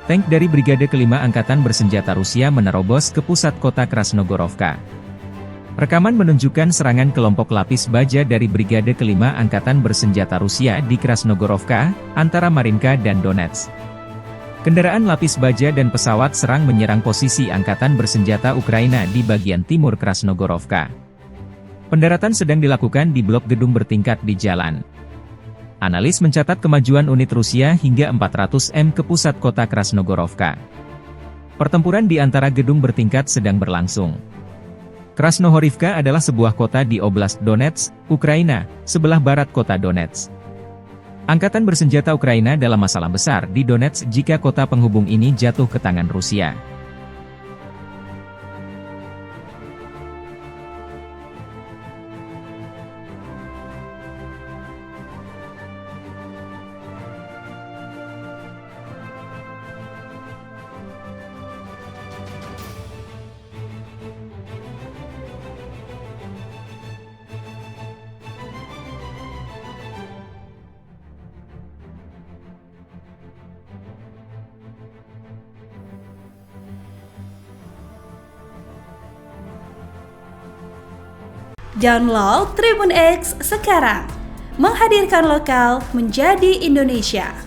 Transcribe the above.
Tank dari Brigade Kelima Angkatan Bersenjata Rusia menerobos ke pusat kota Krasnogorovka. Rekaman menunjukkan serangan kelompok lapis baja dari Brigade Kelima Angkatan Bersenjata Rusia di Krasnogorovka, antara Marinka dan Donetsk. Kendaraan lapis baja dan pesawat serang menyerang posisi Angkatan Bersenjata Ukraina di bagian timur Krasnogorovka. Pendaratan sedang dilakukan di blok gedung bertingkat di jalan. Analis mencatat kemajuan unit Rusia hingga 400 m ke pusat kota Krasnogorovka. Pertempuran di antara gedung bertingkat sedang berlangsung. Krasnohorivka adalah sebuah kota di Oblast Donetsk, Ukraina, sebelah barat kota Donetsk. Angkatan bersenjata Ukraina dalam masalah besar di Donetsk jika kota penghubung ini jatuh ke tangan Rusia. Download Tribun X sekarang, menghadirkan lokal menjadi Indonesia.